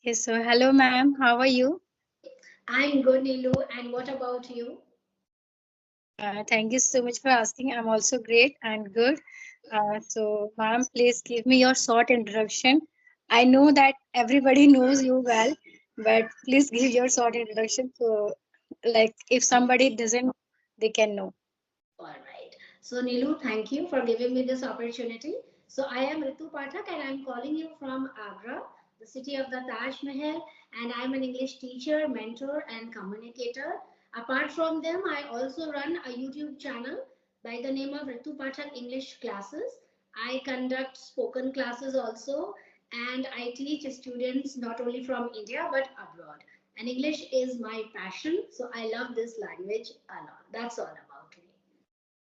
Yes, so hello, ma'am. How are you? I'm good, Nilu. And what about you? Thank you so much for asking. I'm also great and good. So, ma'am, please give me your short introduction. I know that everybody knows you well, but please give your short introduction. So, like, if somebody doesn't, they can know. All right. So, Nilu, thank you for giving me this opportunity. So, I am Ritu Pathak and I'm calling you from Agra, the city of the Taj Mahal, and I'm an English teacher, mentor, and communicator. Apart from them, I also run a YouTube channel by the name of Ritu Pathak English Classes. I conduct spoken classes also, and I teach students not only from India but abroad. And English is my passion, so I love this language a lot. That's all about me.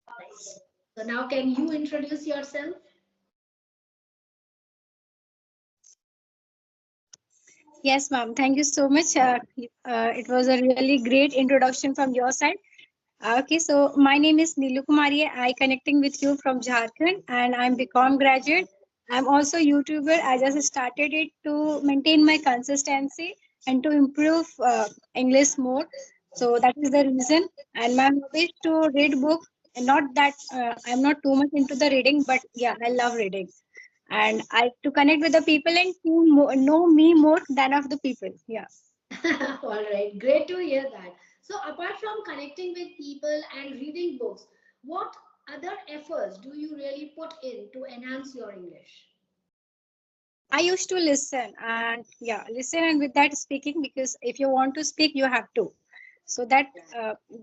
Right. So now can you introduce yourself? Yes, ma'am. Thank you so much. It was a really great introduction from your side. Okay, so my name is Neelu Kumari. I connecting with you from Jharkhand, and I'm BCom graduate. I'm also YouTuber. I just started it to maintain my consistency and to improve English more. So that is the reason. And my hobby is to read book. And not that I'm not too much into the reading, but yeah, I love reading. And I to connect with the people and know me more than of the people. Yeah. All right, great to hear that. So apart from connecting with people and reading books, what other efforts do you really put in to enhance your English? I used to listen and yeah, listen and with that speaking because if you want to speak, you have to. So that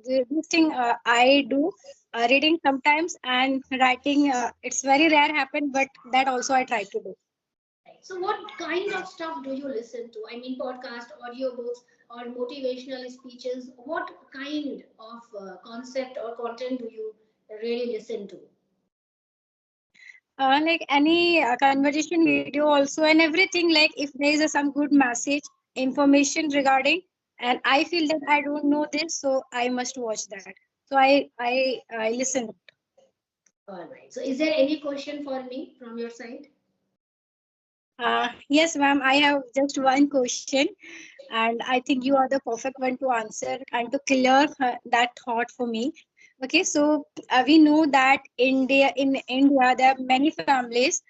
this thing I do reading sometimes and writing. It's very rare happen, but that also I try to do. Right. So what kind of stuff do you listen to? I mean, podcast, audiobooks, or motivational speeches. What kind of concept or content do you really listen to? Like any conversation video also and everything. Like if there is some good message, information regarding, and I feel that I don't know this, so I must watch that. So I listen. All right. So is there any question for me from your side? Yes, ma'am. I have just one question, and I think you are the perfect one to answer and to clear that thought for me. Okay, so we know that in India there are many families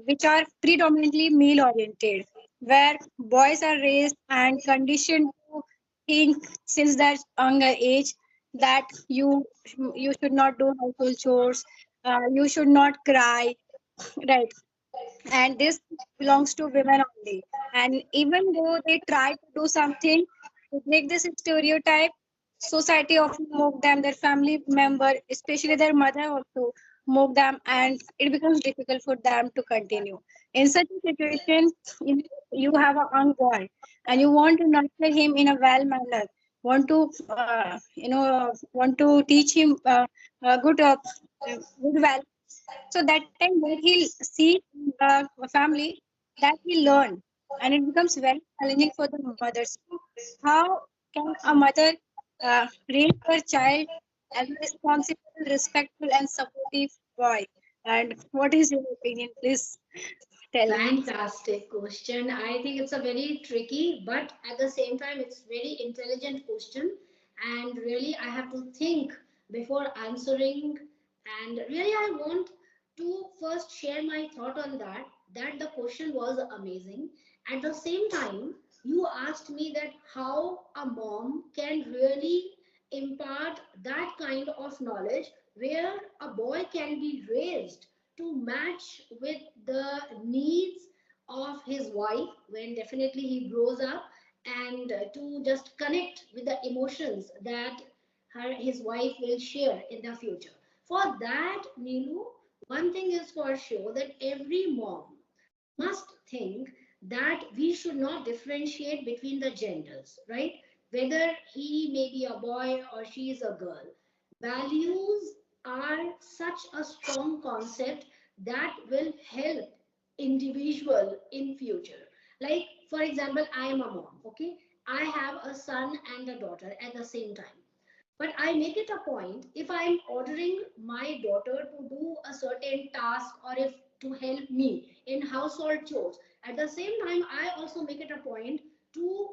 which are predominantly male oriented, where boys are raised and conditioned to think since their younger age that you should not do household chores, you should not cry, right? And this belongs to women only. And even though they try to do something to break this stereotype, society often mock them, their family member, especially their mother also mock them, and it becomes difficult for them to continue. In such a situation, you have a young boy and you want to nurture him in a well manner, want to want to teach him good so that time what he'll see in the family, that he learn, and it becomes very challenging for the mother. So how can a mother raise her child as a responsible, respectful, and supportive boy? And what is your opinion? Please tell me. Fantastic question. I think it's a very tricky, but at the same time, it's very intelligent question. And really, I have to think before answering. And really, I want to first share my thought on that. That the question was amazing. At the same time, you asked me that how a mom can really impart that kind of knowledge where a boy can be raised to match with the needs of his wife when definitely he grows up, and to just connect with the emotions that his wife will share in the future. For that, Nilu, one thing is for sure that every mom must think that we should not differentiate between the genders, right? Whether he may be a boy or she is a girl. Values are such a strong concept that will help individual in future. Like, for example, I am a mom, okay? I have a son and a daughter at the same time. But I make it a point if I'm ordering my daughter to do a certain task or if to help me in household chores, At the same time, I also make it a point to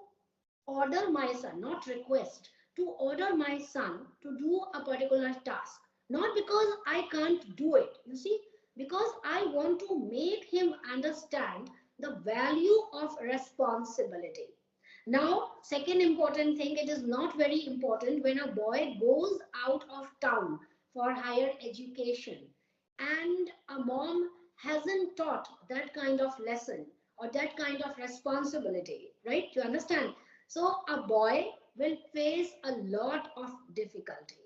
order my son, not request, to order my son to do a particular task. Not because I can't do it, you see, because I want to make him understand the value of responsibility. Now, second important thing, it is not very important when a boy goes out of town for higher education and a mom hasn't taught that kind of lesson or that kind of responsibility, right? You understand? So a boy will face a lot of difficulty.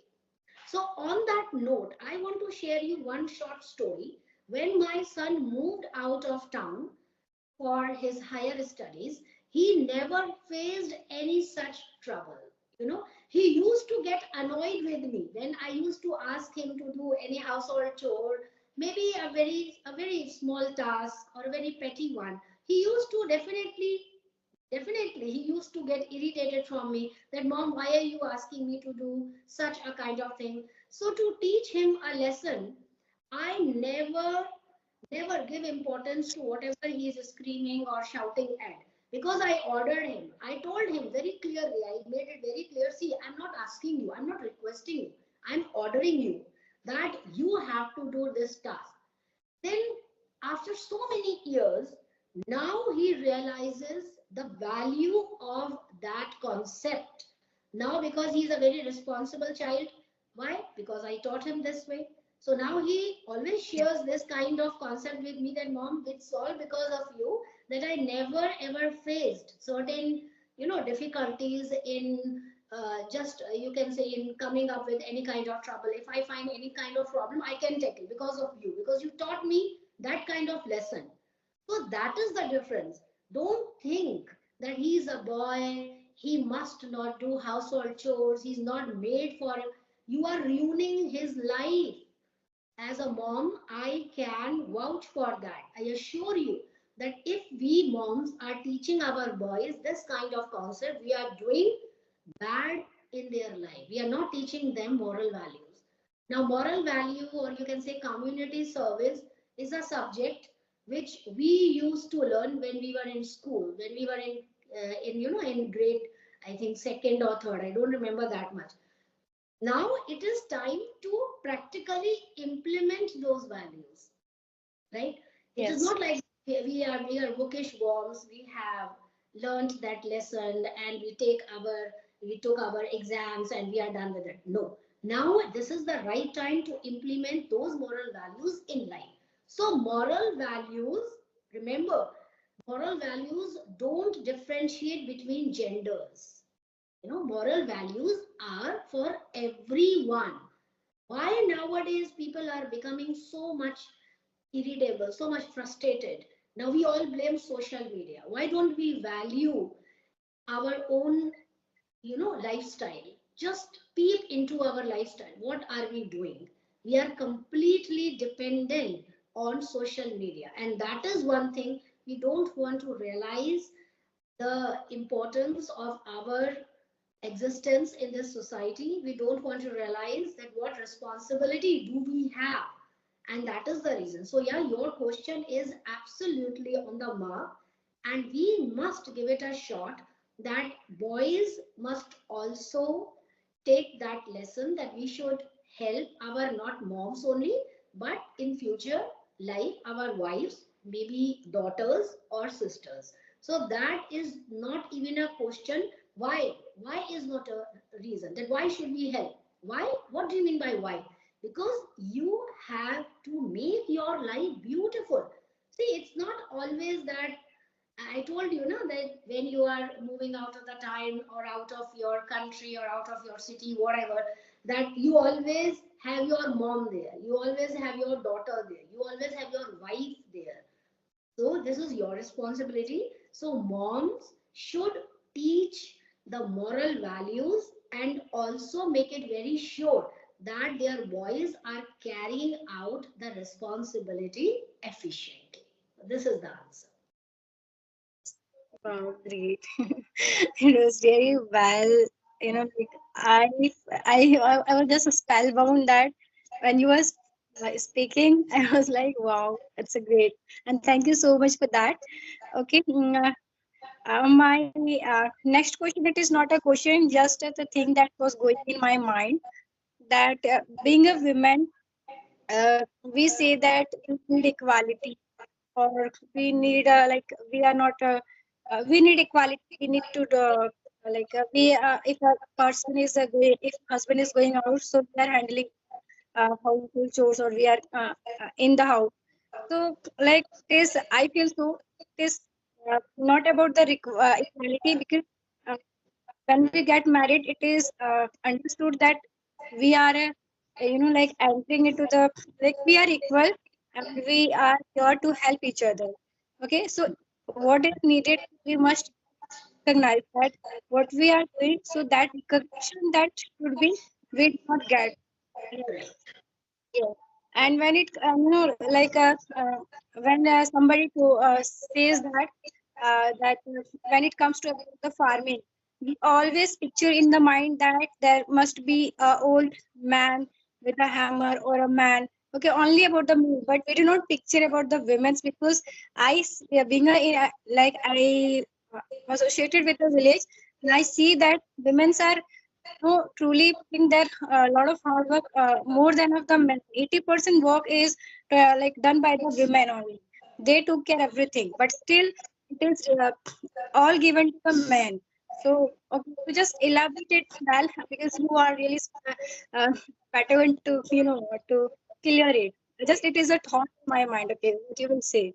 So on that note, I want to share you one short story. When my son moved out of town for his higher studies, he never faced any such trouble. You know, he used to get annoyed with me when I used to ask him to do any household chore, maybe a very small task or a very petty one. He used to definitely he used to get irritated from me that, mom, why are you asking me to do such a kind of thing? So to teach him a lesson, I never give importance to whatever he is screaming or shouting at, because I ordered him. I told him very clearly, I made it very clear, see, I'm not asking you, I'm not requesting you, I'm ordering you that you have to do this task. Then, after so many years, now he realizes the value of that concept. Now, because he's a very responsible child, why? Because I taught him this way. So now he always shares this kind of concept with me that, mom, it's all because of you that I never ever faced certain, difficulties in just you can say in coming up with any kind of trouble. If I find any kind of problem, I can tackle because of you, because you taught me that kind of lesson. So that is the difference. Don't think that he's a boy, he must not do household chores, he's not made for it. You are ruining his life. As a mom, I can vouch for that. I assure you that if we moms are teaching our boys this kind of concept, we are doing bad in their life. We are not teaching them moral values. Now, moral value, or you can say community service, is a subject which we used to learn when we were in school, when we were in grade, I think second or third. I don't remember that much. Now it is time to practically implement those values, right? It is Yes. not like we are bookish worms. We have learned that lesson and we took our exams and we are done with it. No, now this is the right time to implement those moral values in life. So moral values, remember, moral values don't differentiate between genders. Moral values are for everyone. Why nowadays people are becoming so much irritable, so much frustrated? Now we all blame social media. Why don't we value our own, lifestyle? Just peep into our lifestyle. What are we doing? We are completely dependent on social media, and that is one thing we don't want to realize, the importance of our existence in this society. We don't want to realize that what responsibility do we have, and that is the reason. So yeah, your question is absolutely on the mark, and we must give it a shot that boys must also take that lesson, that we should help our, not moms only, but in future life our wives, maybe daughters or sisters. So that is not even a question. Why is not a reason, that why should we help? Why? What do you mean by why? Because you have to make your life beautiful. See, it's not always that I told you, that when you are moving out of the time or out of your country or out of your city, whatever, that you always have your mom there, you always have your daughter there, you always have your wife there. So this is your responsibility. So moms should teach the moral values and also make it very sure that their boys are carrying out the responsibility efficiently. This is the answer. Wow, great. It was very well, like I was just spellbound that when you were speaking, I was like, wow, that's a great. And thank you so much for that. Okay. My next question, it is not a question, just as a thing that was going in my mind, that being a woman, we say that we need equality, or we need we are not we need equality. We need to we if a person is if husband is going out, so we are handling household chores, or we are in the house. So like this, I feel so. It is not about the equality, because uh, when we get married, it is understood that we are entering into the, like, we are equal, and we are here to help each other. Okay, so what is needed, we must recognize that what we are doing, so that recognition that should be, we do not get. Yes. And when it, when somebody says that when it comes to about the farming, we always picture in the mind that there must be a old man with a hammer, or a man. Okay, only about the men, but we do not picture about the women's, because being like I associated with the village, and I see that women's are truly putting their lot of hard work, more than of the men. 80% work is like done by the women only. They took care everything, but still it is all given to the men. So okay, to just elaborate it well, because you are really uh, better to to clear it. Just it is a thought in my mind. Okay, what you will say?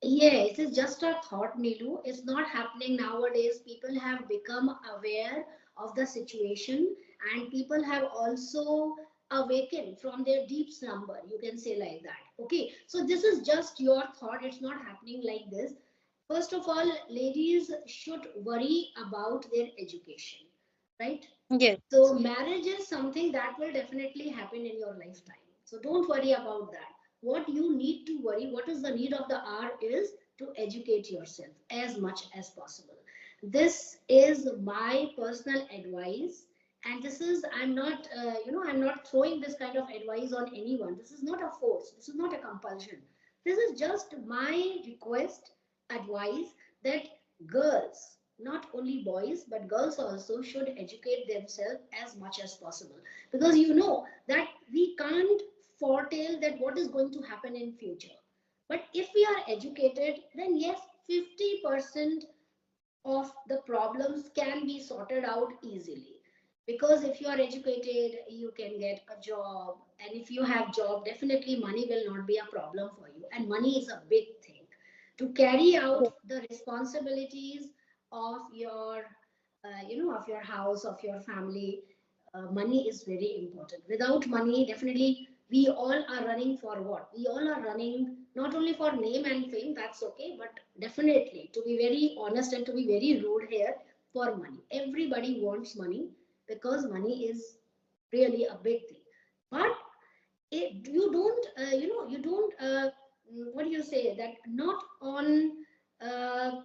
Yeah, it is just a thought, Nilu. It's not happening nowadays. People have become aware of the situation, and people have also awakened from their deep slumber. You can say like that. Okay, so this is just your thought. It's not happening like this. First of all, ladies should worry about their education, right? Yes. So marriage is something that will definitely happen in your lifetime. So don't worry about that. What you need to worry, what is the need of the hour is to educate yourself as much as possible. This is my personal advice, and this is, I'm not I'm not throwing this kind of advice on anyone. This is not a force. This is not a compulsion. This is just my request, advice, that girls, not only boys but girls also, should educate themselves as much as possible, because you know that we can't foretell that what is going to happen in future. But if we are educated, then yes, 50% of the problems can be sorted out easily, because if you are educated, you can get a job, and if you have job, definitely money will not be a problem for you, and money is a big thing to carry out Yes. the responsibilities of your of your house, of your family. Money is very important. Without money, definitely we all are running for what? We all are running not only for name and fame, that's okay, but definitely, to be very honest and to be very rude here, for money. Everybody wants money, because money is really a big thing. But you don't, you don't, what do you say, that not on, uh,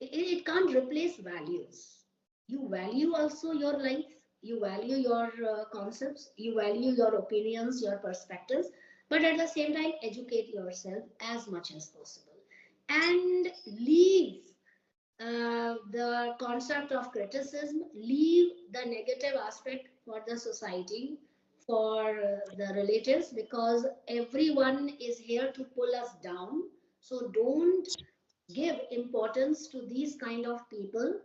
it can't replace values. You value also your life, you value your concepts, you value your opinions, your perspectives, but at the same time, educate yourself as much as possible, and leave the concept of criticism, leave the negative aspect for the society, for the relatives, because everyone is here to pull us down. So don't give importance to these kind of people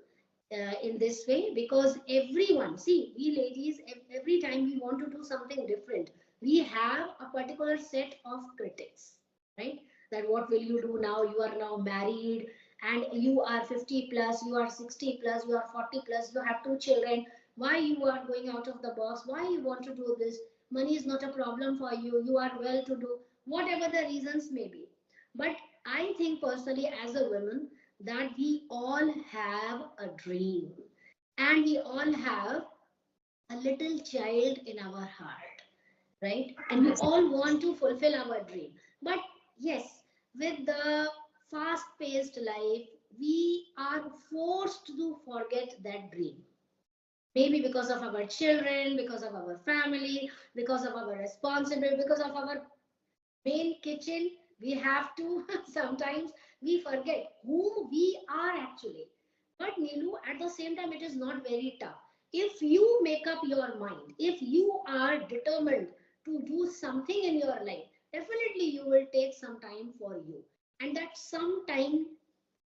in this way, because everyone, see, we ladies, every time we want to do something different, we have a particular set of critics, right? That what will you do now? You are now married, and you are 50 plus, you are 60 plus, you are 40 plus, you have two children. Why you are going out of the box? Why you want to do this? Money is not a problem for you, you are well to do, whatever the reasons may be. But I think personally, as a woman, that we all have a dream, and we all have a little child in our heart, right? And we all want to fulfill our dream. But yes, with the fast paced life, we are forced to forget that dream. Maybe because of our children, because of our family, because of our responsibility, because of our main kitchen, we have to sometimes we forget who we are actually. But Nilu, at the same time, it is not very tough. If you make up your mind, if you are determined to do something in your life, definitely you will take some time for you. And that some time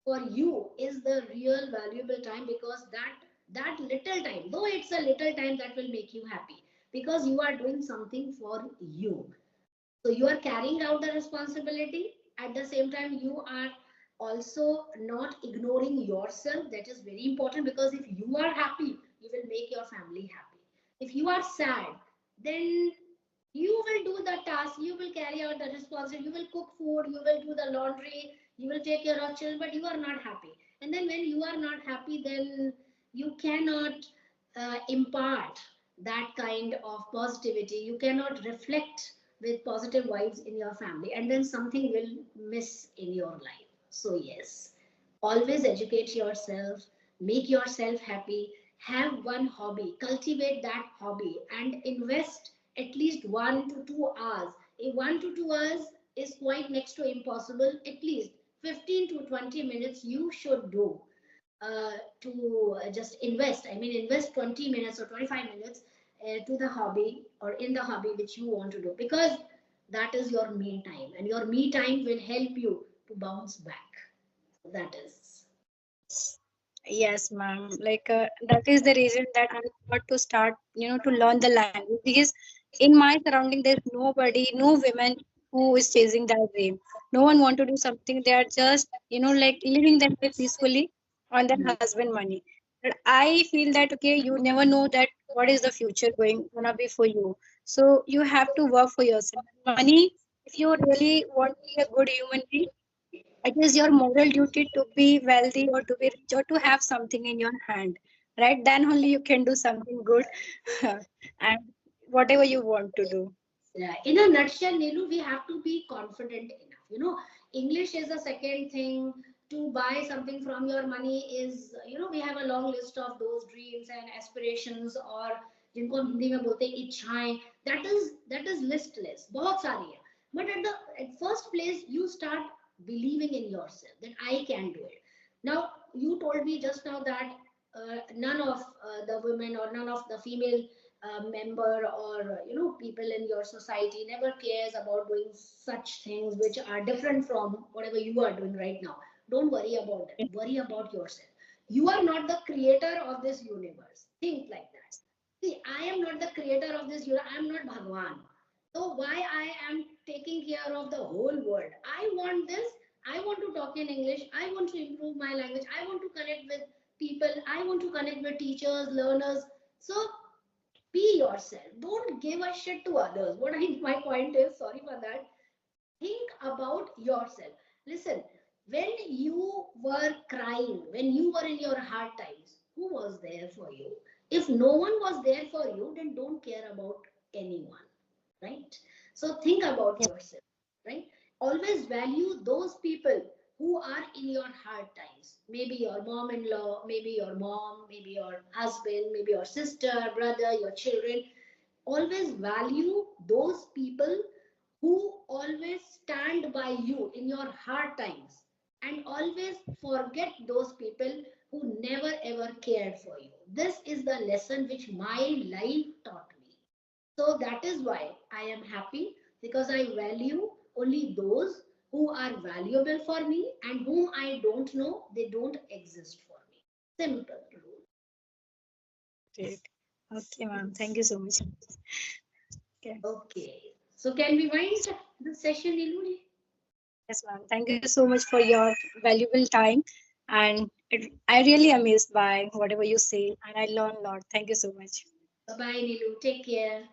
for you is the real valuable time, because that little time, though it's a little time, that will make you happy because you are doing something for you. So you are carrying out the responsibility. At the same time, you are also not ignoring yourself. That is very important, because if you are happy, you will make your family happy. If you are sad, then you will do the task, you will carry out the responsibility, you will cook food, you will do the laundry, you will take care of children, but you are not happy. And then when you are not happy, then you cannot impart that kind of positivity, you cannot reflect with positive vibes in your family, and then something will miss in your life. So yes, always educate yourself, make yourself happy, have one hobby, cultivate that hobby, and invest at least 1 to 2 hours. If 1 to 2 hours is quite next to impossible, at least 15 to 20 minutes you should do to just invest. I mean, invest 20 minutes or 25 minutes to the hobby, or in the hobby which you want to do, because that is your me time, and your me time will help you to bounce back. That is. Yes, ma'am. Like that is the reason that I thought to start, to learn the language, because in my surrounding there's nobody, no women who is chasing that dream. No one want to do something. They are just, like living their life peacefully on their husband money. But I feel that okay, you never know that what is the future gonna be for you. So you have to work for yourself. Money, if you really want to be a good human being, it is your moral duty to be wealthy or to be rich or to have something in your hand, right? Then only you can do something good and whatever you want to do. Yeah, in a nutshell, Nilu, we have to be confident enough. English is a second thing. To buy something from your money is, we have a long list of those dreams and aspirations, or जिनको हम हिंदी में बोलते हैं इच्छाएं. That is listless. बहुत सारी है. But at first place, you start believing in yourself that I can do it. Now, you told me just now that none of the women, or none of the female member, or people in your society never cares about doing such things which are different from whatever you are doing right now. Don't worry about them, worry about yourself. You are not the creator of this universe. Think like that. See, I am not the creator of this universe. I am not Bhagwan. So why I am taking care of the whole world? I want this. I want to talk in English. I want to improve my language. I want to connect with people. I want to connect with teachers, learners. So be yourself. Don't give a shit to others. My point is, sorry for that. Think about yourself. Listen, when you were crying, when you were in your hard times, who was there for you? If no one was there for you, then don't care about anyone, right? So think about yourself, right? Always value those people who are in your hard times. Maybe your mom-in-law, maybe your mom, maybe your husband, maybe your sister, brother, your children. Always value those people who always stand by you in your hard times, and always forget those people who never ever cared for you. This is the lesson which my life taught me. So that is why I am happy, because I value only those who are valuable for me, and whom I don't know, they don't exist for me. Simple rule. Great. Okay, ma'am. Thank you so much. Okay. Okay. So can we wind the session, Iluni? Yes, ma'am. Thank you so much for your valuable time. And I really amazed by whatever you say, and I learned a lot. Thank you so much. Bye bye, Nilu. Take care.